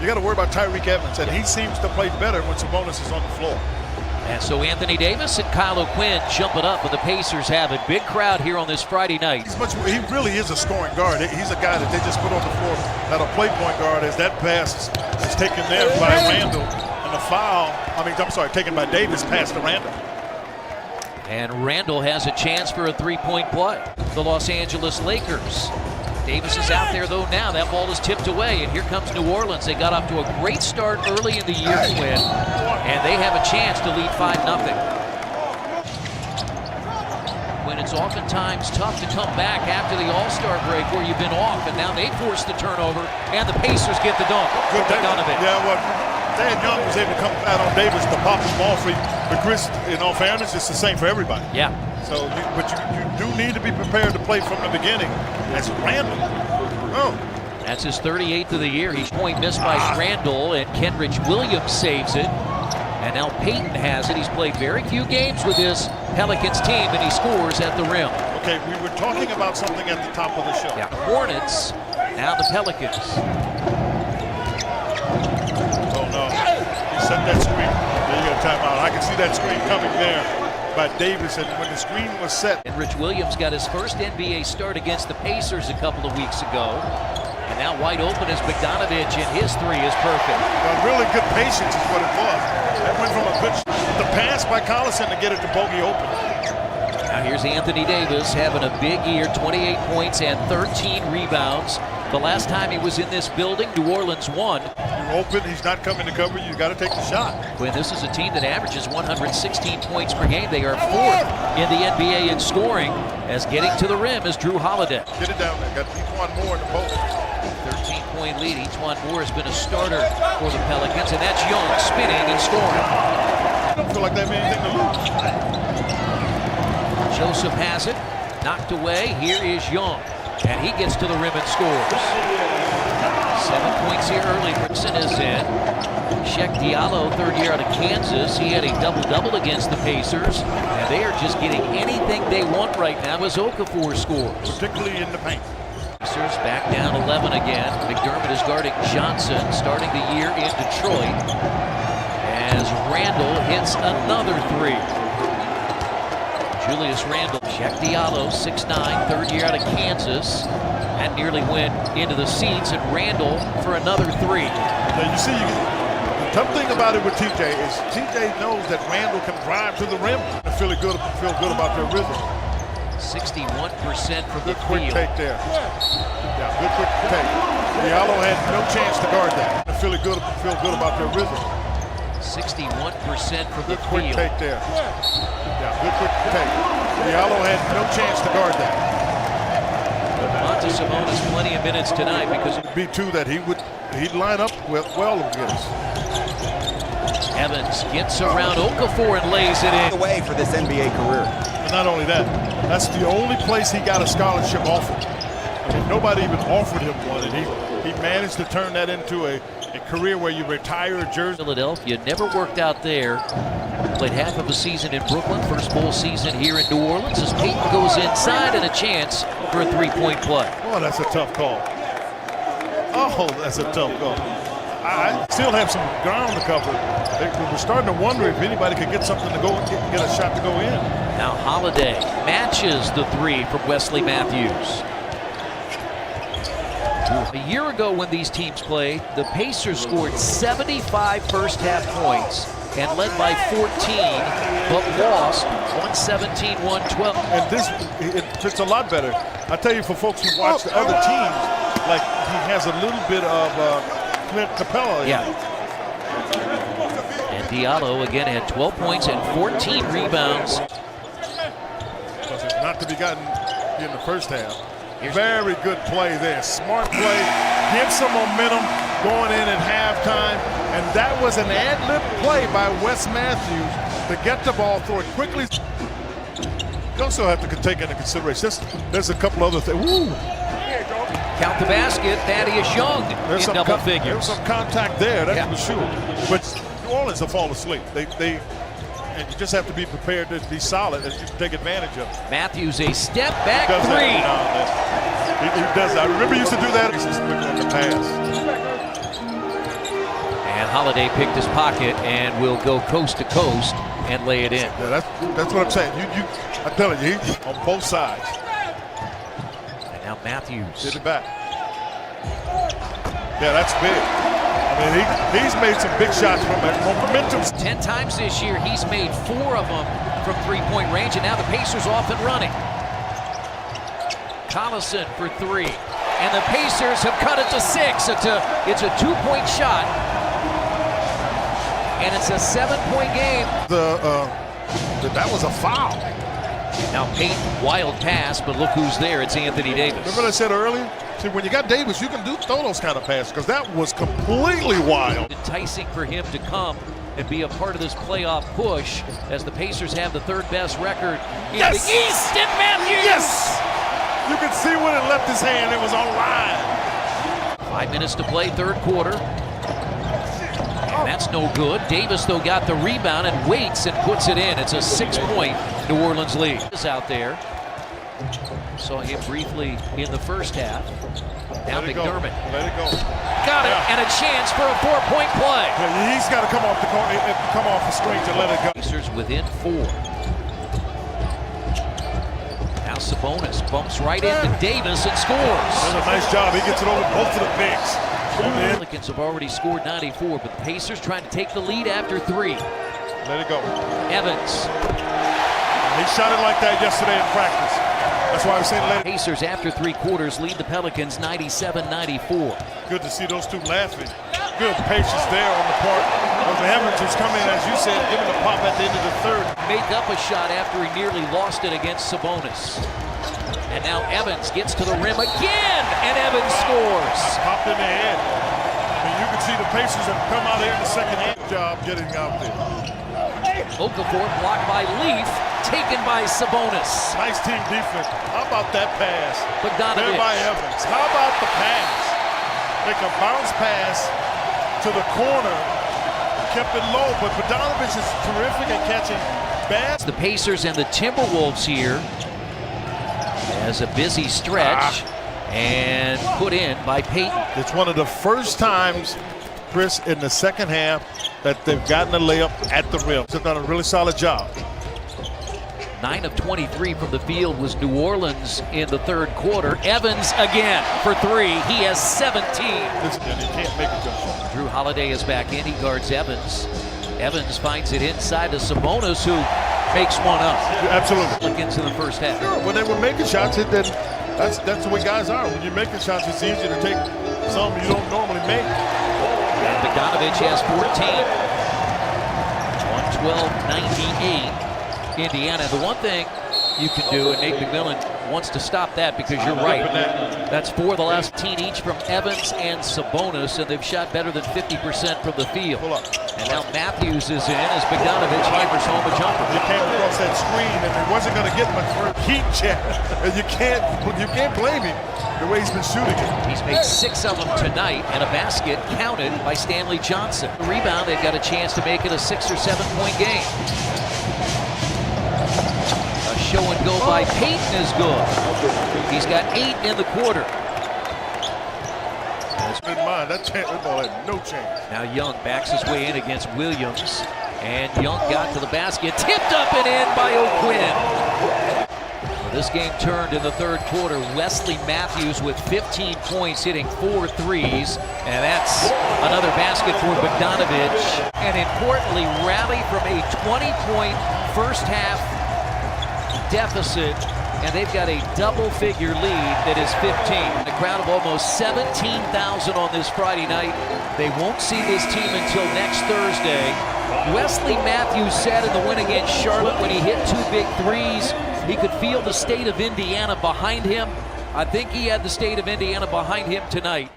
you got to worry about Tyreke Evans, and he seems to play better when Sabonis is on the floor. And so Anthony Davis and Kyle O'Quinn jumping up, and the Pacers have a big crowd here on this Friday night. He really is a scoring guard. He's a guy that they just put on the floor that'll play point guard, as that pass is taken there by Randall, and the foul, taken by Davis past to Randall. And Randall has a chance for a three-point play. The Los Angeles Lakers. Davis is out there, though, now. That ball is tipped away, and here comes New Orleans. They got off to a great start early in the year to win, and they have a chance to lead 5-0. When it's oftentimes tough to come back after the All-Star break where you've been off, and now they force the turnover, and the Pacers get the dunk. Good Bogdanovic. Yeah, well, Dan Young was able to come out on Davis to pop the ball free, but Chris, in all fairness, it's the same for everybody. Yeah. So, but you do need to be prepared to play from the beginning. That's Randall. Oh. That's his 38th of the year. He's point missed by Randall, and Kenrich Williams saves it. And now Payton has it. He's played very few games with his Pelicans team, and he scores at the rim. Okay, we were talking about something at the top of the show. Yeah, Hornets, now the Pelicans. Oh, no. He set that screen. There you go, timeout. I can see that screen coming there by Davis, and when the screen was set. And Rich Williams got his first NBA start against the Pacers a couple of weeks ago. And now wide open is Bogdanovic, and his three is perfect. Well, really good patience is what it was. That went from a good the pass by Collison to get it to Bogey open. Now here's Anthony Davis having a big year, 28 points and 13 rebounds. The last time he was in this building, New Orleans won. You're open, he's not coming to cover you, got to take the shot. When this is a team that averages 116 points per game, they are fourth in the NBA in scoring, as getting to the rim is Drew Holiday. Get it down there, got E'Twaun Moore in the post. 13-point lead. E'Twaun Moore has been a starter for the Pelicans, and that's Young spinning and scoring. I don't feel like they have anything to lose. Joseph has it, knocked away. Here is Young, and he gets to the rim and scores. 7 points here early. Rickson is in. Cheick Diallo, third year out of Kansas. He had a double-double against the Pacers, and they are just getting anything they want right now as Okafor scores. Particularly in the paint. Pacers back down 11 again. McDermott is guarding Johnson, starting the year in Detroit, as Randall hits another three. Julius Randle. Cheick Diallo, 6'9", third year out of Kansas. That nearly went into the seats, and Randall for another three. Now you see, the tough thing about it with TJ is TJ knows that Randall can drive to the rim and feel good about their rhythm. 61% from the Good quick field. take there. Yeah, good quick take. Diallo had no chance to guard that. Feel good about their rhythm. 61% from the Good quick field. take there. Yeah, good quick take. Diallo had no chance to guard that. Monte Sabonis plenty of minutes tonight because It would be two that he'd line up well against. Evans gets around Okafor and lays it in. Away for this NBA career. And not only that, that's the only place he got a scholarship offered. I mean, nobody even offered him one, and he managed to turn that into a career where you retire a jersey. Philadelphia never worked out there. Played half of a season in Brooklyn, first full season here in New Orleans as Payton goes inside and a chance for a three-point play. Oh, that's a tough call. Oh, that's a tough call. I still have some ground to cover. We're starting to wonder if anybody could get something to go get a shot to go in. Now Holiday matches the three from Wesley Matthews. A year ago when these teams played, the Pacers scored 75 first-half points and led by 14, but lost 117-112. And this, it fits a lot better. I tell you, for folks who watch the other teams, like he has a little bit of Clint Capella. Yeah. And Diallo again had 12 points and 14 rebounds. Because it's not to be gotten in the first half. Very good play there. Smart play. Gives some momentum going in at halftime. And that was an ad-lib play by Wes Matthews to get the ball, throw it quickly. You also have to take into consideration, there's a couple other things. Woo! Count the basket, Thaddeus Young in double figures. There's some contact there, that's for sure. But New Orleans will fall asleep. And you just have to be prepared to be solid and take advantage of it. Matthews, a step back He does three. He does that. I remember he used to do that. He's just quick on the pass. Holiday picked his pocket and will go coast to coast and lay it in. Yeah, that's what I'm saying. I'm telling you, he's on both sides. And now Matthews. Get it back. Yeah, that's big. I mean, he's made some big shots from that momentum. 10 times this year, he's made 4 of them from three-point range, and now the Pacers off and running. Collison for 3, and the Pacers have cut it to 6. It's a 2-point shot, and it's a 7-point game. That was a foul. Now Payton, wild pass, but look who's there. It's Anthony Davis. Remember what I said earlier? See, when you got Davis, you can throw those kind of passes because that was completely wild. Enticing for him to come and be a part of this playoff push as the Pacers have the 3rd best record in the East. And Matthews! Yes! You can see when it left his hand, it was on line. 5 minutes to play, 3rd quarter. And that's no good. Davis, though, got the rebound and waits and puts it in. It's a 6-point New Orleans lead. Is out there. Saw him briefly in the first half. Now McDermott. Let it go. Got it, and a chance for a 4-point play. Yeah, he's got to come off the screen to let it go. Pacers within 4. Now Sabonis bumps right into Davis and scores. Does a nice job. He gets it over both of the bigs. The Pelicans have already scored 94, but the Pacers trying to take the lead after 3. Let it go. Evans. He shot it like that yesterday in practice. That's why I was saying let it. Pacers after 3 quarters lead the Pelicans 97-94. Good to see those two laughing. Good patience there on the part of Evans, who's coming, as you said, giving a pop at the end of the 3rd. Make up a shot after he nearly lost it against Sabonis. And now Evans gets to the rim again, and Evans scores. Popped in the head. I mean, you can see the Pacers have come out here in the second half. Job getting out there. Okafor blocked by Leaf, taken by Sabonis. Nice team defense. How about that pass? Bogdanovic. There by Evans. How about the pass? Make a bounce pass to the corner. Kept it low, but Bogdanovic is terrific at catching bad. The Pacers and the Timberwolves here as a busy stretch and put in by Payton. It's one of the first times, Chris, in the second half that they've gotten a layup at the rim. They've done a really solid job. 9 of 23 from the field was New Orleans in the 3rd quarter. Evans again for 3. He has 17. And he can't make a jump shot. Drew Holiday is back in. He guards Evans. Evans finds it inside to Sabonis, who makes one up. Absolutely. Look into the first half. Sure, when they were making shots, then that's the way guys are. When you're making shots, it's easier to take some you don't normally make. And Bogdanovic has 14. 112-98. Indiana. The one thing you can do, and Nate McMillan wants to stop that because you're right. That's 4 the last 10 each from Evans and Sabonis, and they've shot better than 50% from the field. And now Matthews is in as Bogdanovic hammers home a jumper. He came across that screen and he wasn't going to get much for a heat check. And you can't blame him the way he's been shooting it. He's made 6 of them tonight, and a basket counted by Stanley Johnson. The rebound, they've got a chance to make it a 6 or 7 point game. A show and go by Payton is good. He's got 8 in the quarter. In mind, that ball had no chance. Now Young backs his way in against Williams, and Young got to the basket, tipped up and in by O'Quinn. This game turned in the 3rd quarter. Wesley Matthews with 15 points, hitting 4 threes, and that's another basket for Bogdanovic. And importantly, rally from a 20-point first half deficit, and they've got a double-figure lead that is 15. A crowd of almost 17,000 on this Friday night. They won't see this team until next Thursday. Wesley Matthews said in the win against Charlotte when he hit 2 big threes, he could feel the state of Indiana behind him. I think he had the state of Indiana behind him tonight.